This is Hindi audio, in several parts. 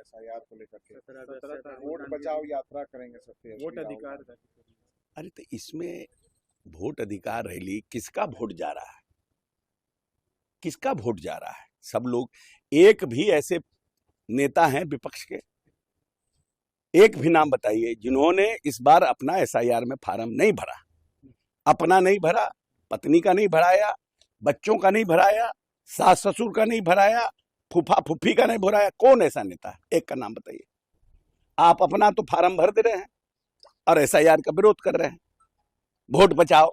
एसआईआर को लेकर के वोट बचाओ यात्रा करेंगे सबसे वोट अधिकार। अरे तो इसमें वोट अधिकार रैली किसका वोट जा रहा है, किसका वोट जा रहा है? सब लोग, एक भी ऐसे नेता हैं विपक्ष के, एक भी नाम बताइए जिन्होंने इस बार अपना एसआईआर में फार्म नहीं भरा, अपना नहीं भरा, पत्नी का नहीं भराया, बच्चों का नहीं भराया, सास ससुर का नहीं भराया, फूफा फुफ्फी का नहीं भराया। कौन ऐसा नेता है? एक का नाम बताइए। आप अपना तो फार्म भर दे रहे हैं और एसआईआर का विरोध कर रहे हैं। वोट बचाओ,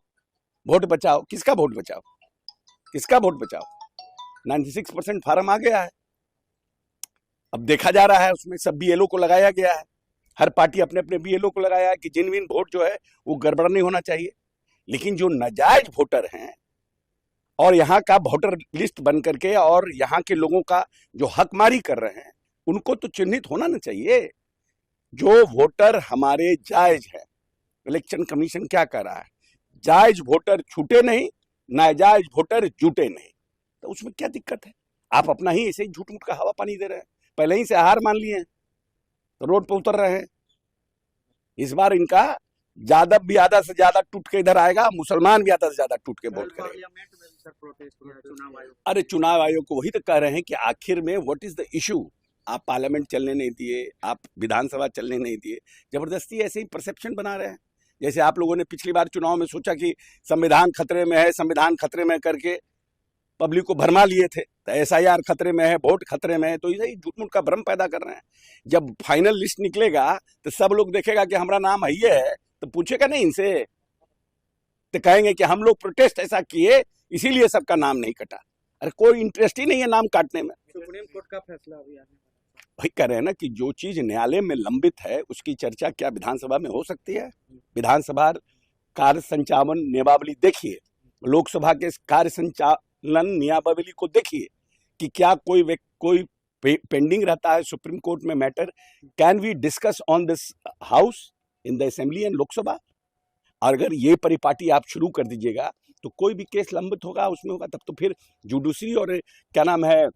वोट बचाओ, किसका वोट बचाओ, किसका वोट बचाओ? 96% फार्म आ गया है, अब देखा जा रहा है उसमें सब बीएलओ को लगाया गया है। हर पार्टी अपने अपने बीएलओ को लगाया है कि जेन्युइन वोट जो है वो गड़बड़ नहीं होना चाहिए। लेकिन जो नाजायज वोटर हैं और यहाँ का वोटर लिस्ट बन करके और यहाँ के लोगों का जो हकमारी कर रहे हैं, उनको तो चिन्हित होना ना चाहिए। जो वोटर हमारे जायज है, इलेक्शन कमीशन क्या कर रहा है, जायज वोटर छूटे नहीं, नाजायज वोटर जुटे नहीं, तो उसमें क्या दिक्कत है? आप अपना ही ऐसे ही झूठ मूठ का हवा पानी दे रहे हैं, पहले ही से हार मान लिए हैं तो रोड पे उतर रहे हैं। इस बार इनका यादव भी आधा से ज्यादा टूट के इधर आएगा, मुसलमान भी आधा से ज्यादा टूट के वोट करेगा। अरे चुनाव आयोग को वही तो कह रहे हैं कि आखिर में व्हाट इज द इशू? आप पार्लियामेंट चलने नहीं दिए, आप विधानसभा चलने नहीं दिए, जबरदस्ती ऐसे ही परसेप्शन बना रहे हैं। जैसे आप लोगों ने पिछली बार चुनाव में सोचा कि संविधान खतरे में है, संविधान खतरे में करके पब्लिक को भरमा लिए थे, तो एसआईआर खतरे में है, वोट खतरे में है, तो यही झूठ मूठ का भ्रम पैदा कर रहे हैं। जब फाइनल लिस्ट निकलेगा तो सब लोग देखेगा कि हमारा नाम है, तो पूछेगा नहीं इनसे, तो कहेंगे कि हम लोग प्रोटेस्ट ऐसा किए इसीलिए सबका नाम नहीं कटा। अरे कोई इंटरेस्ट ही नहीं है नाम काटने में। सुप्रीम कोर्ट का फैसला अभी आने वही कह रहे हैं ना कि जो चीज न्यायालय में लंबित है उसकी चर्चा क्या विधानसभा में हो सकती है? विधानसभा कार्य संचालन नियमावली देखिए, लोकसभा के कार्य संचालन नियमावली को देखिए कि क्या कोई पेंडिंग रहता है सुप्रीम कोर्ट में matter, can we discuss on this house in the assembly and Lok Sabha? और अगर ये परिपाटी आप शुरू कर दीजिएगा तो कोई भी केस लंबित होगा उसमें होगा, तब तो फिर जुडिशरी और क्या नाम है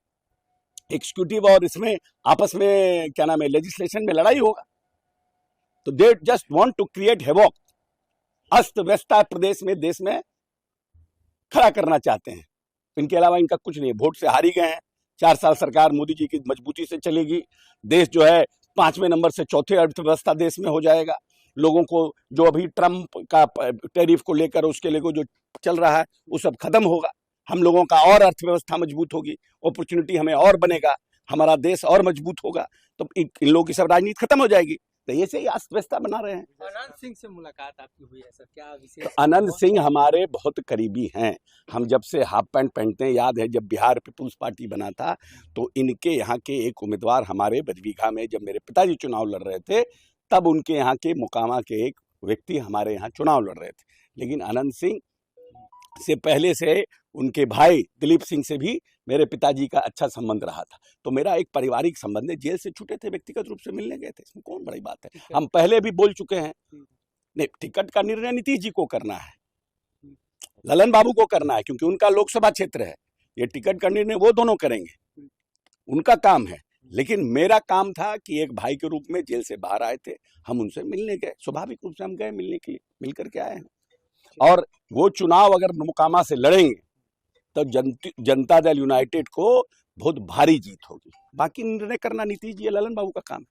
एग्जीक्यूटिव और इसमें आपस में क्या नाम है लेजिस्लेशन में लड़ाई होगा। तो they just want to create havoc, अस्त व्यस्तता प्रदेश में, देश में खड़ा करना चाहते हैं। इनके अलावा इनका कुछ नहीं है। वोट से हारी गए हैं, 4 साल सरकार मोदी जी की मजबूती से चलेगी, देश जो है 5वें नंबर से 4थे अर्थव्यवस्था देश में हो जाएगा। लोगों को जो अभी ट्रम्प का टैरिफ को लेकर उसके लेकर जो चल रहा है वो सब खत्म होगा, हम लोगों का और अर्थव्यवस्था मजबूत होगी, अपॉर्चुनिटी हमें और बनेगा, हमारा देश और मजबूत होगा, तो इन लोगों की सब राजनीति खत्म हो जाएगी। तो ये से ही अस्त व्यवस्था बना रहे हैं। आनंद सिंह से मुलाकात आपकी हुई है सर, क्या विशेष? तो आनंद सिंह हमारे बहुत करीबी हैं। हम जब से हाफ पैंट पहनते हैं, याद है जब बिहार पीपुल्स पार्टी बना था तो इनके यहाँ के एक उम्मीदवार हमारे बजबीघा में जब मेरे पिताजी चुनाव लड़ रहे थे तब उनके यहाँ के मुकामा के एक व्यक्ति हमारे यहाँ चुनाव लड़ रहे थे। लेकिन आनंद सिंह से पहले से उनके भाई दिलीप सिंह से भी मेरे पिताजी का अच्छा संबंध रहा था, तो मेरा एक पारिवारिक संबंध है। जेल से छूटे थे, व्यक्तिगत रूप से मिलने गए थे, इसमें कौन बड़ी बात है? हम पहले भी बोल चुके हैं। नहीं, टिकट का निर्णय नीतीश जी को करना है, ललन बाबू को करना है, क्योंकि उनका लोकसभा क्षेत्र है। ये टिकट का निर्णय वो दोनों करेंगे, उनका काम है। लेकिन मेरा काम था कि एक भाई के रूप में जेल से बाहर आए थे, हम उनसे मिलने गए, स्वाभाविक रूप से हम गए मिलने के लिए, मिल करके आए हैं। और वो चुनाव अगर मोकामा से लड़ेंगे तो जनता दल यूनाइटेड को बहुत भारी जीत होगी। बाकी निर्णय करना नीतीश जी ललन बाबू का काम है।